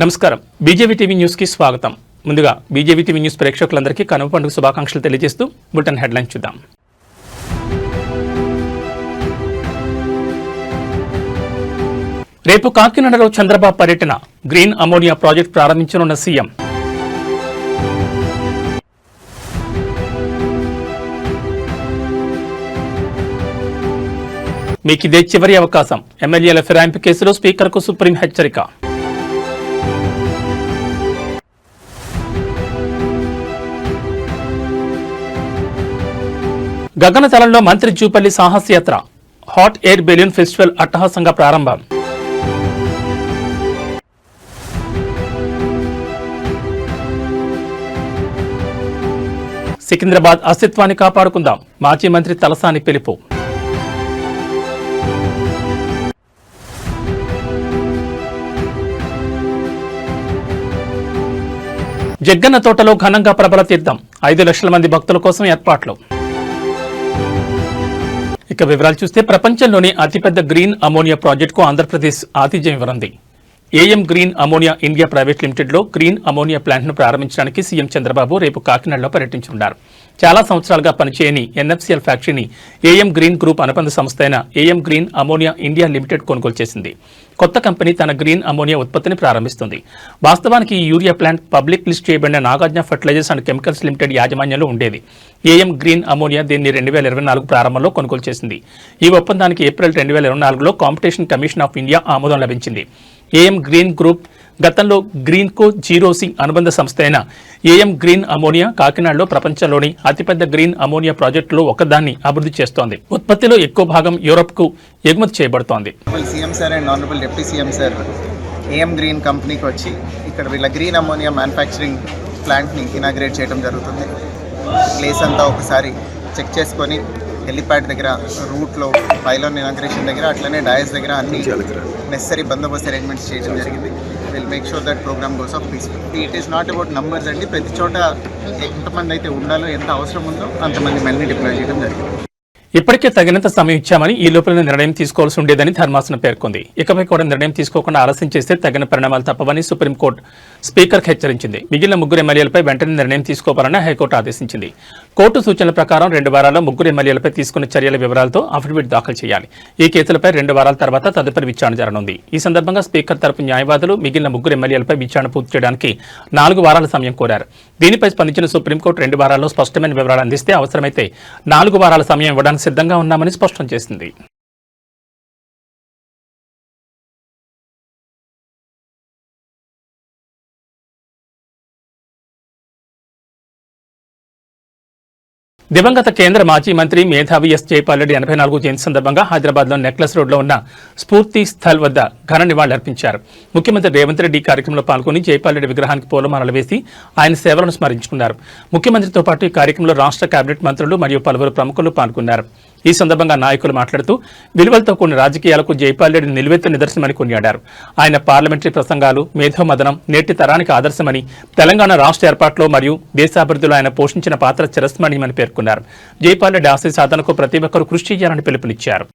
నమస్కారం BJP TV news కి స్వాగతం. ముందుగా బీజేపీ టీవీ న్యూస్ ప్రేక్షకులందరికీ కనుమ పండుగ శుభాకాంక్షలు తెలియజేస్తూ బులెటిన్ హెడ్లైన్ చూద్దాం. రేపు కాకినాడలో చంద్రబాబు పర్యటన, గ్రీన్ అమోనియా ప్రాజెక్టు ప్రారంభించనున్న సీఎం. మీకిదే చివరి అవకాశం, ఎమ్మెల్యేల ఫిరాయింపు కేసులో స్పీకర్కు సుప్రీం హెచ్చరిక. గగనతలంలో మంత్రి జూపల్లి సాహసయాత్ర, హాట్ ఎయిర్ బెలూన్ ఫెస్టివల్ అట్టహాసంగా ప్రారంభం. సికింద్రాబాద్ అస్తిత్వాన్ని కాపాడుకుందాం, మాజీ మంత్రి తలసాని పిలుపు. జగ్గన్న తోటలో ఘనంగా ప్రబల తీర్థం, 5 లక్షల మంది భక్తుల కోసం ఏర్పాట్లు. ఇక వివరాలు చూస్తే, ప్రపంచంలోని అతిపెద్ద గ్రీన్ అమోనియా ప్రాజెక్టుకు ఆంధ్రప్రదేశ్ ఆతిథ్యం ఇవ్వనుంది. AM green ammonia India private లిమిటెడ్లో గ్రీన్ అమోనియా ప్లాంట్ను ప్రారంభించడానికి సీఎం చంద్రబాబు రేపు కాకినాడలో పర్యటించనున్నారు. చాలా సంవత్సరాలుగా పనిచేయని ఎన్ఎఫ్సీఎల్ ఫ్యాక్టరీని ఏఎం గ్రీన్ గ్రూప్ అనుబంధ సంస్థ అయిన AM green ammonia India limited కొనుగోలు చేసింది. కొత్త కంపెనీ తన గ్రీన్ అమోనియా ఉత్పత్తిని ప్రారంభిస్తుంది. వాస్తవానికి ఈ యూరియా ప్లాంట్ పబ్లిక్ లిస్ట్ చేయబడిన Nagarjuna fertilizers and chemicals limited యాజమాన్యంలో ఉండేది. ఏఎం గ్రీన్ అమోనియా దీన్ని 2024 ప్రారంభంలో కొనుగోలు చేసింది. ఈ ఒప్పందానికి ఏప్రిల్ 2024లో కాంపిటీషన్ కమిషన్ ఆఫ్ ఇండియా ఆమోదం లభించింది. ఏఎం గ్రీన్ గ్రూప్ గతంలో గ్రీన్కో జీరోసి అనుబంధ సంస్థ అయిన ఏఎం గ్రీన్ అమోనియా కాకినాడలో ప్రపంచంలోని అతిపెద్ద గ్రీన్ అమోనియా ప్రాజెక్టులో ఒకదాన్ని అభివృద్ధి చేస్తోంది. ఉత్పత్తిలో ఎక్కువ భాగం యూరప్కు ఎగుమతి చేయబడుతోంది. CM sir and honourable deputy CM sir AM green కంపెనీకి వచ్చి ఇక్కడ వీళ్ళ గ్రీన్ అమోనియా మ్యానుఫ్యాక్చరింగ్ ప్లాంట్ని ఇనాగ్రేట్ చేయడం జరుగుతుంది. ప్లేస్ అంతా ఒకసారి చెక్ చేసుకొని హెలిప్యాడ్ దగ్గర, రూట్లో, పైలాన్ ఇనాగ్రేషన్ దగ్గర, అట్లనే డయాస్ దగ్గర అన్ని నెసరీ బందోబస్తు అరేంజ్మెంట్స్ చేయడం జరిగింది. Will make sure that programme goes off peaceful. It is not about numbers అండి. ప్రతి చోట ఎంతమంది అయితే ఉండాలో, ఎంత అవసరం ఉందో అంతమంది మళ్ళీ డిప్లాయ్ చేయడం జరిగింది. ఇప్పటికే తగినంత సమయం ఇచ్చామని, ఈ లోపల నిర్ణయం తీసుకోవాల్సి ఉండేదని ధర్మాసనం పేర్కొంది. ఇకపై కూడా నిర్ణయం తీసుకోకుండా ఆలస్యం చేస్తే తగిన పరిణామాలు తప్పవని సుప్రీంకోర్టు స్పీకర్కు హెచ్చరించింది. మిగిలిన 3 ఎమ్మెల్యేలపై వెంటనే నిర్ణయం తీసుకోవాలని హైకోర్టు ఆదేశించింది. కోర్టు సూచనల ప్రకారం 2 వారాల్లో 3 ఎమ్మెల్యేలపై తీసుకున్న చర్యల వివరాలతో అఫిడవిట్ దాఖలు చేయాలి. ఈ కేసులపై 2 వారాల తర్వాత తదుపరి విచారణ జరగనుంది. ఈ సందర్భంగా స్పీకర్ తరపు న్యాయవాదులు మిగిలిన 3 ఎమ్మెల్యేలపై విచారణ పూర్తి చేయడానికి 4 వారాల సమయం కోరారు. దీనిపై స్పందించిన సుప్రీంకోర్టు 2 వారాల్లో స్పష్టమైన వివరాలు అందిస్తే అవసరమైతే 4 వారాల సమయం ఇవ్వడానికి సిద్ధంగా ఉన్నామని స్పష్టం చేసింది. దివంగత కేంద్ర మాజీ మంత్రి మేధావి ఎస్ జైపాల్ రెడ్డి 84వ జయంతి సందర్భంగా హైదరాబాద్లో నెక్లెస్ రోడ్లో ఉన్న స్ఫూర్తి స్థల్ వద్ద ఘన నివాళులర్పించారు. ముఖ్యమంత్రి రేవంత్ రెడ్డి కార్యక్రమంలో పాల్గొని జైపాల్ రెడ్డి విగ్రహానికి పూలమాలలు వేసి ఆయన సేవలను స్మరించుకున్నారు. ముఖ్యమంత్రితో పాటు ఈ కార్యక్రమంలో రాష్ట్ర కేబినెట్ మంత్రులు మరియు పలువురు ప్రముఖులు పాల్గొన్నారు. ఈ సందర్భంగా నాయకులు మాట్లాడుతూ విలువలతో కూడిన రాజకీయాలకు జైపాల్ రెడ్డి నిలువెత్తు నిదర్శనమని కొనియాడారు. ఆయన పార్లమెంటరీ ప్రసంగాలు మేధోమదనం నేటి తరానికి ఆదర్శమని, తెలంగాణ రాష్ట్ర ఏర్పాటులో మరియు దేశాభివృద్ధిలో ఆయన పోషించిన పాత్ర చిరస్మరణీయమని పేర్కొన్నారు. జైపాల్ రెడ్డి ఆశయ సాధనకు ప్రతి ఒక్కరూ కృషి చేయాలని పిలుపునిచ్చారు.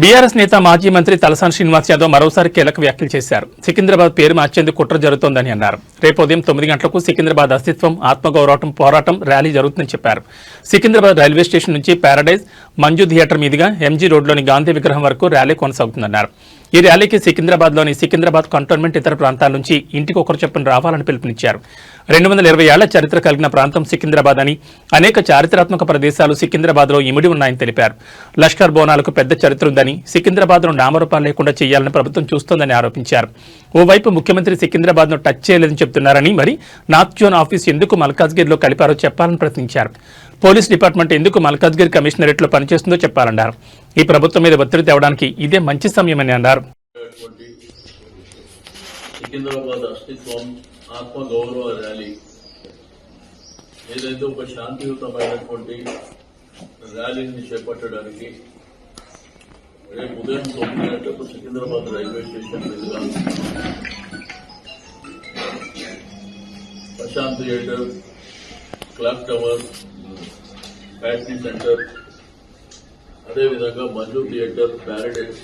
బీఆర్ఎస్ నేత మాజీ మంత్రి తలసాని శ్రీనివాస్ యాదవ్ మరోసారి కీలక వ్యాఖ్యలు చేశారు. సికింద్రాబాద్ పేరు మార్చేందుకు కుట్ర జరుగుతోందని అన్నారు. రేపు ఉదయం 9 గంటలకు సికింద్రాబాద్ అస్తిత్వం, ఆత్మగౌరవం పోరాటం ర్యాలీ జరుగుతుందని చెప్పారు. సికింద్రాబాద్ రైల్వే స్టేషన్ నుంచి ప్యారడైజ్, మంజు థియేటర్ మీదుగా ఎంజీ రోడ్లోని గాంధీ విగ్రహం వరకు ర్యాలీ కొనసాగుతుందన్నారు. ఈ ర్యాలీకి సికింద్రాబాద్లోని సికింద్రాబాద్ కంటోన్మెంట్ ఇతర ప్రాంతాల నుంచి ఇంటికి ఒకరు చొప్పున రావాలని పిలుపునిచ్చారు. 220 ఏళ్ల చరిత్ర కలిగిన ప్రాంతం సికింద్రాబాద్ అని, అనేక చారిత్రాత్మక ప్రదేశాలు సికింద్రాబాద్లో ఇమిడి ఉన్నాయని తెలిపారు. లష్కర్ బోనాలకు పెద్ద చరిత్ర ఉందని, సికింద్రాబాద్ను నామరూపాలు లేకుండా చేయాలని ప్రభుత్వం చూస్తోందని ఆరోపించారు. ఓవైపు ముఖ్యమంత్రి సికింద్రాబాద్ను టచ్ చేయలేదని చెబుతున్నారని, మరి నార్త్ జోన్ ఆఫీస్ ఎందుకు మల్కాజ్గిరిలో కలిపారో చెప్పాలని ప్రశ్నించారు. పోలీస్ డిపార్ట్మెంట్ ఎందుకు మల్కాజ్గిరి కమిషనరేట్లో పనిచేస్తుందో చెప్పాలన్నారు. ఈ ప్రభుత్వం మీద ఒత్తిడి తేవడానికి ఇదే మంచి సమయమని అన్నారు. జరిగినటువంటి సికింద్రాబాద్ అస్తిత్వం ఆత్మ గౌరవ ర్యాలీ ఏదైతే ఒక శాంతియుతమైనటువంటి ర్యాలీని చేపట్టడానికి రేపు ఉదయం 9 గంటలకు సికింద్రాబాద్ రైల్వే స్టేషన్ మీదుగా Prashanth theatre, clock tower, Patny centre, అదేవిధంగా Manju theatre, paradise,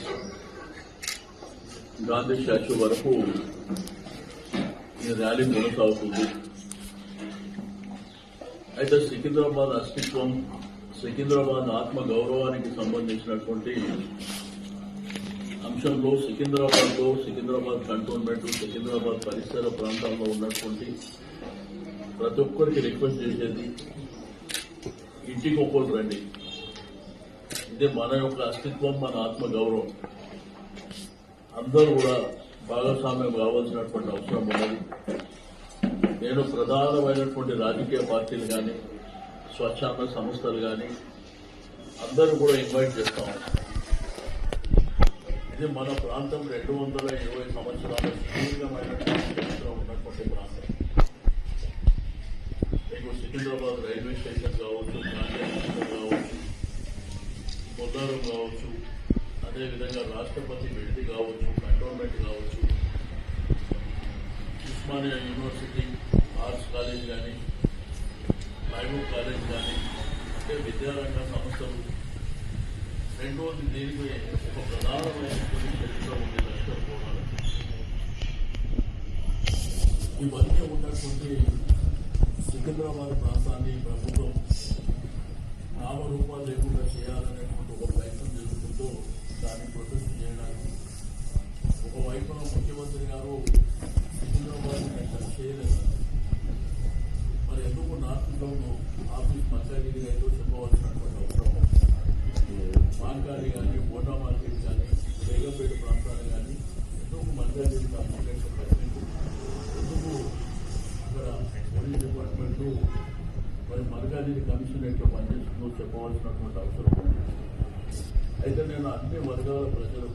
Gandhi statue వరకు ఈ ర్యాలీ కొనసాగుతుంది. అయితే సికింద్రాబాద్ అస్తిత్వం, సికింద్రాబాద్ ఆత్మ గౌరవానికి సంబంధించినటువంటి అంశంలో సికింద్రాబాద్ కంటోన్మెంట్, సికింద్రాబాద్ పరిసర ప్రాంతాల్లో ఉన్నటువంటి ప్రతి ఒక్కరికి రిక్వెస్ట్ చేసేది, ఇంటికి ఒక్కరు రండి. ఇదే మన యొక్క అస్తిత్వం, మన ఆత్మ గౌరవం. అందరూ కూడా భాగస్వామ్యం కావాల్సినటువంటి అవసరం ఉన్నది. నేను ప్రధానమైనటువంటి రాజకీయ పార్టీలు కానీ, స్వచ్ఛంద సంస్థలు కానీ అందరూ కూడా ఇన్వైట్ చేస్తాం. ఇది మన ప్రాంతం 220 సంవత్సరాల సుదీర్ఘమైనటువంటి చరిత్ర ఉన్నటువంటి ప్రాంతం. మీకు సికింద్రాబాద్ రైల్వే స్టేషన్ కావచ్చు, గాంధీ హాస్పిటల్ కావచ్చు, పొల్లారం కావచ్చు, అదేవిధంగా రాష్ట్రపతి బిల్డింగ్ కావచ్చు, కంటోన్మెంట్ కావచ్చు, ఉస్మానియా యూనివర్సిటీ ఆర్ట్స్ కాలేజ్ కానీ, మహబూబ్ కాలేజ్ కానీ, అంటే విద్యారంగ సంస్థలు రెండోది దీనికి ఒక ప్రధానమైనటువంటి చరిత్ర ఉంది. లష్కర్ కోణాలు ఇవన్నీ ఉన్నటువంటి సికింద్రాబాద్ ప్రాంతాన్ని ప్రభుత్వం నామరూపాలు లేకుండా చేయాలనేటువంటి ఒక ప్రయత్నం జరుగుతుందో దాన్ని ప్రొటెస్ట్ చేయడానికి ఒకవైపున ముఖ్యమంత్రి గారు సికింద్రాబాద్ టచ్ చేయలేదు. మరి ఎందుకు నార్త్ జోన్ ఆఫీస్ మల్కాజిగిరి అయితే చెప్పవలసినటువంటి అవసరం. మాంకాలి కానీ, బోటా మార్కెట్ కానీ, బేగంపేట ప్రాంతాలు కానీ ఎందుకు మల్కాజిగిరి కమిషనరేట్ ప్రెసిడెంట్, ఎందుకు అక్కడ పోలీస్ డిపార్ట్మెంట్ మరి మల్కాజిగిరి కమిషనరేట్లో పనిచేస్తుందో చెప్పవలసినటువంటి అవసరం ఉంది. అయితే నేను అన్ని వర్గాల ప్రజలు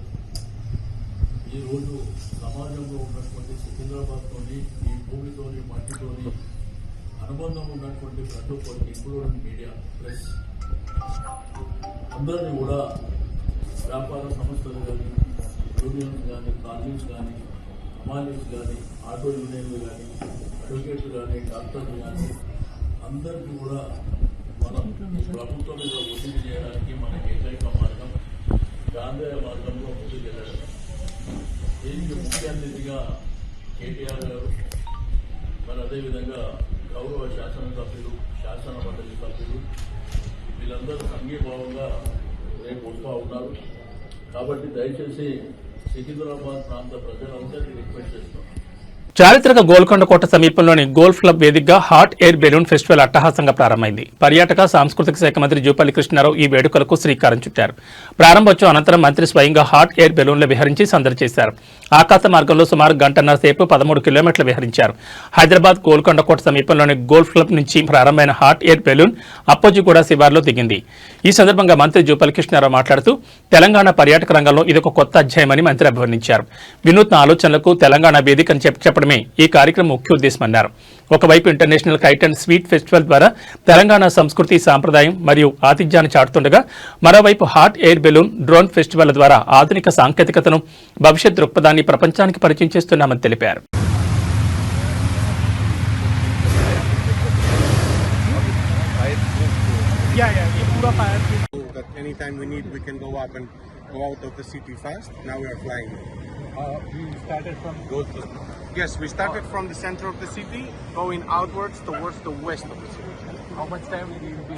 ఈరోజు సమాజంలో ఉన్నటువంటి సికింద్రాబాద్తోని, ఈ భూమితోని, మట్టితోని అనుబంధం ఉన్నటువంటి ప్రతి ఒక్కరికి, ఇంక్లూడింగ్ మీడియా, ప్రెస్ అందరినీ కూడా వ్యాపార సంస్థలు కానీ, యూనియన్స్ కానీ, కాలనీస్ కానీ, హమాలీస్ కానీ, ఆటో యూనియన్లు కానీ, అడ్వకేట్లు కానీ, డాక్టర్లు కానీ అందరికీ కూడా మనం ప్రభుత్వం మీద ఒత్తిడి చేయడానికి మన ఏకైక మార్గం గాంధేయ మార్గంలో ముందుకు వెళ్ళడం. దీనికి ముఖ్య అతిథిగా కేటీఆర్ గారు, మరి అదేవిధంగా గౌరవ శాసనసభ్యులు, శాసన మండలి సభ్యులు వీళ్ళందరూ సంఘీభావంగా రేపు వస్తూ ఉన్నారు. కాబట్టి దయచేసి సికింద్రాబాద్ ప్రాంత ప్రజలందరికీ రిక్వెస్ట్ చేస్తున్నాం. చారిత్రక గోల్కొండ కోట సమీపంలోని గోల్ఫ్ క్లబ్ వేదికగా హాట్ ఎయిర్ బెలూన్ ఫెస్టివల్ అట్టహాసంగా ప్రారంభమైంది. పర్యాటక సాంస్కృతిక శాఖ మంత్రి జూపల్లి కృష్ణారావు ఈ వేడుకలకు శ్రీకారం చుట్టారు. ప్రారంభోత్సవం అనంతరం మంత్రి స్వయంగా హాట్ ఎయిర్ బెలూన్లు విహరించి సందడి చేశారు. ఆకాశ మార్గంలో సుమారు గంటన్నర సేపు 13 కిలోమీటర్లు విహరించారు. హైదరాబాద్ గోల్కొండ కోట సమీపంలోని గోల్ఫ్ క్లబ్ నుంచి ప్రారంభమైన హాట్ ఎయిర్ బెలూన్ అప్పోజిగూడ శివార్లో దిగింది. ఈ సందర్భంగా మంత్రి జూపల్లి కృష్ణారావు మాట్లాడుతూ తెలంగాణ పర్యాటక రంగంలో ఇదొక కొత్త అధ్యాయమని మంత్రి అభివర్ణించారు. వినూత్న ఆలోచనలకు తెలంగాణ వేదికని చెప్పడమే ఈ కార్యక్రమం ముఖ్య ఉద్దేశమన్నారు. ఒకవైపు international kite and sweet festival ద్వారా తెలంగాణ సంస్కృతి, సాంప్రదాయం మరియు ఆతిథ్యాన్ని చాటుతుండగా మరోవైపు hot air balloon, drone festival ద్వారా ఆధునిక సాంకేతికతను, భవిష్యత్ దృక్పథాన్ని ప్రపంచానికి పరిచయం చేస్తున్నామని తెలిపారు. Anytime we need, we can go up and go out of the city fast. Now we are flying. We started from Goldsmith. Yes, we started from the center of the city, going outwards towards the west of the city. How much time will you be?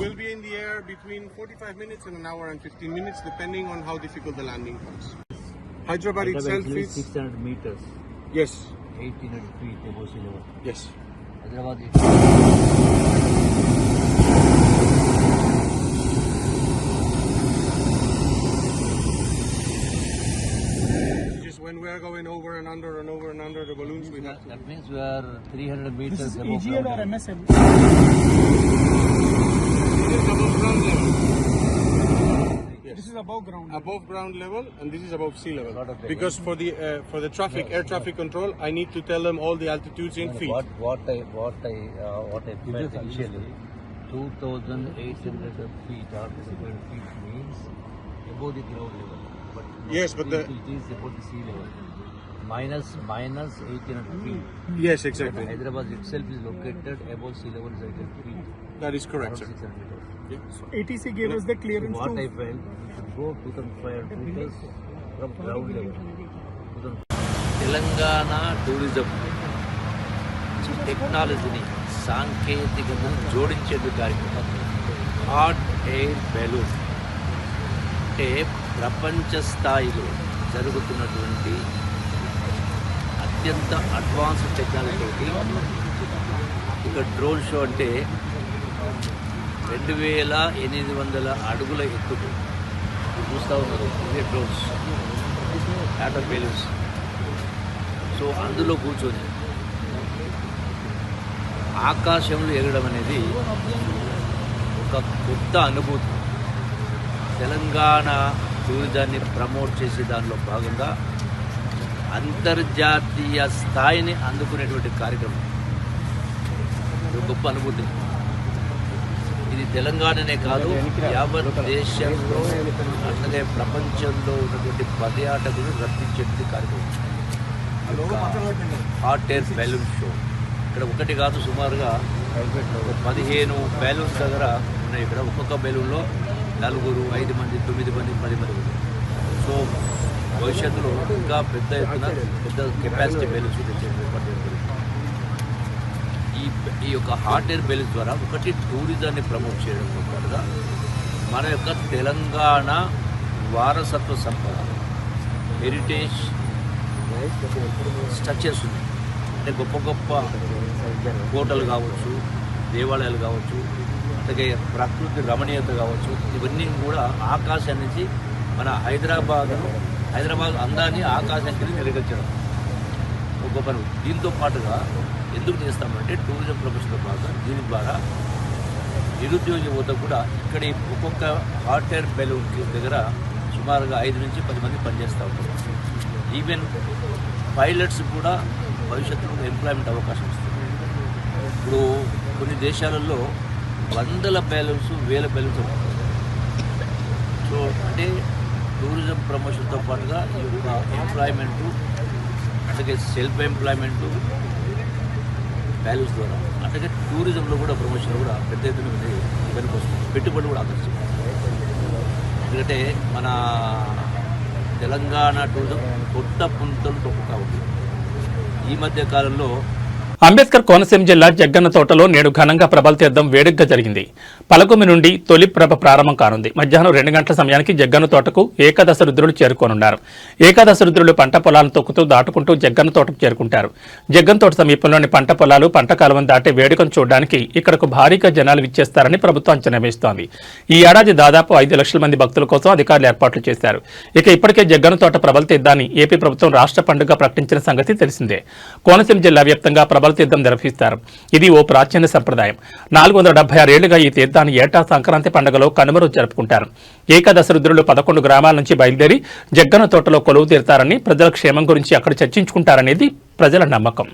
We'll be in the air between 45 minutes and an hour and 15 minutes, depending on how difficult the landing comes. Hyderabad itself is 600 meters, yes, 1800 feet above sea level. yes. Hyderabad Just when we are going over and under and over and under the balloons, we have to. that means we are 300 meters above EGL ground or level. MSL? Just above ground level. Yes. This is above ground. Above ground level, and this is above sea level. Lot of Because for the traffic, air traffic control, I need to tell them all the altitudes in feet. What I felt initially, 2,800 feet or 2,000 feet means above the ground level. But Yes, but it is above the sea level. Minus 1,800 feet. Yes, exactly. Hyderabad itself is located above sea level 800 feet. That is correct, Around sir. 600 meters. ATC gave us the clearance What I to. felt, we should go 2,500 meters from ground level. Telangana tourism టెక్నాలజీని సాంకేతికతను జోడించేందుకు కార్యక్రమం hot air balloon అంటే ప్రపంచ స్థాయిలో జరుగుతున్నటువంటి అత్యంత advanced టెక్నాలజీతోటి ఇక్కడ drone show అంటే 2,800 అడుగుల ఎత్తుకు చూస్తూ ఉన్నారు ఇవే డ్రోన్స్ వాటర్ బెలూన్స్. సో అందులో కూర్చొని ఆకాశంలో ఎగరడం అనేది ఒక కొత్త అనుభూతి. తెలంగాణ టూరిజాన్ని ప్రమోట్ చేసే దానిలో భాగంగా అంతర్జాతీయ స్థాయిని అందుకునేటువంటి కార్యక్రమం ఒక గొప్ప అనుభూతి. ఇది తెలంగాణనే కాదు, యావత్ దేశంలో అట్లాగే ప్రపంచంలో ఉన్నటువంటి పర్యాటకులు రప్పించేటువంటి కార్యక్రమం హాట్ ఎయిర్ బెలూన్ షో. ఇక్కడ ఒకటి కాదు, సుమారుగా 15 బెలూన్స్ దగ్గర ఉన్నాయి. ఇక్కడ ఒక్కొక్క బెలూన్లో 4, 5 మంది, 9 మంది, 10 మంది. సో భవిష్యత్తులో ఇంకా పెద్ద ఎత్తున పెద్ద కెపాసిటీ బెలూన్స్ ఈ యొక్క హాట్ ఎయిర్ బెలూన్స్ ద్వారా ఒకటి టూరిజాన్ని ప్రమోట్ చేయడంతో పాటుగా మన యొక్క తెలంగాణ వారసత్వ సంపద హెరిటేజ్ స్ట్రక్చర్స్ ఉన్నాయి. అంటే గొప్ప గొప్ప కోటలు కావచ్చు, దేవాలయాలు కావచ్చు, అలాగే ప్రకృతి రమణీయత కావచ్చు, ఇవన్నీ కూడా ఆకాశం నుంచి మన హైదరాబాద్ అందాన్ని ఆకాశానికి మెరుగుపరచడం ఒక గొప్ప. దీంతో పాటుగా ఎందుకు చేస్తామంటే టూరిజం ప్రొఫెషన్తో పాటుగా దీని ద్వారా నిరుద్యోగ యువత కూడా ఇక్కడ ఒక్కొక్క హాట్ ఎయిర్ బెలూన్ దగ్గర సుమారుగా 5 నుంచి 10 మంది పనిచేస్తూ ఉంటారు. ఈవెన్ పైలట్స్ కూడా భవిష్యత్తులో ఎంప్లాయ్మెంట్ అవకాశం ఇస్తుంది. ఇప్పుడు కొన్ని దేశాలలో 100 బెలూన్స్ 1000 బెలూన్స్ ఉంటాయి. సో అంటే టూరిజం ప్రమోషన్తో పాటుగా ఈ యొక్క ఎంప్లాయ్మెంటు, అలాగే సెల్ఫ్ ఎంప్లాయ్మెంటు బెలూన్స్ ద్వారా, అలాగే టూరిజంలో కూడా ప్రమోషన్ కూడా పెద్ద ఎత్తున వెనుక వస్తుంది. పెట్టుబడి కూడా ఆకర్షిస్తుంది. ఎందుకంటే మన తెలంగాణ టూరిజం కొత్త పుంతలు తొక్కుతూ ఉంది. ఈ మధ్య కాలంలో అంబేద్కర్ కోనసీమ జిల్లా జగ్గన్న తోటలో నేడు ఘనంగా ప్రభల తీర్థం వేడుకగా జరిగింది. పలకుమి నుండి తొలి ప్రభ ప్రారంభం కానుంది. మధ్యాహ్నం 2 గంటల సమయానికి జగ్గన్న తోటకు ఏకాదశ రుద్రులు చేరుకోనున్నారు. ఏకాదశ రుద్రులు పంట పొలాలను తొక్కుతూ దాటుకుంటూ జగ్గన్న తోటకు చేరుకుంటారు. జగ్గన్న తోట సమీపంలోని పంట పొలాలు, పంట కాలువను దాటే వేడుకను చూడడానికి ఇక్కడకు భారీగా జనాలు విచ్చేస్తారని ప్రభుత్వం అంచనా వేస్తోంది. ఈ ఏడాది దాదాపు 5 లక్షల మంది భక్తుల కోసం అధికారులు ఏర్పాట్లు చేశారు. ఇక ఇప్పటికే జగ్గన్న తోట ప్రభల తీర్థాన్ని ఏపీ ప్రభుత్వం రాష్ట్ర పండుగ ప్రకటించిన సంగతి తెలిసిందే. కోనసీమ జిల్లా వ్యాప్తంగా ప్రభల తీర్థం నిర్వహిస్తారు. ఇది ఓ ప్రాచీన సంప్రదాయం. 476 ఏళ్లుగా ఈ తీర్థాన్ని ఏటా సంక్రాంతి పండుగలో కనుమ రోజు జరుపుకుంటారు. ఏకాదశ రుద్రులు 11 గ్రామాల నుంచి బయలుదేరి జగ్గన్న తోటలో కొలువు తీరుతారని, ప్రజల క్షేమం గురించి అక్కడ చర్చించుకుంటారనేది ప్రజల నమ్మకం.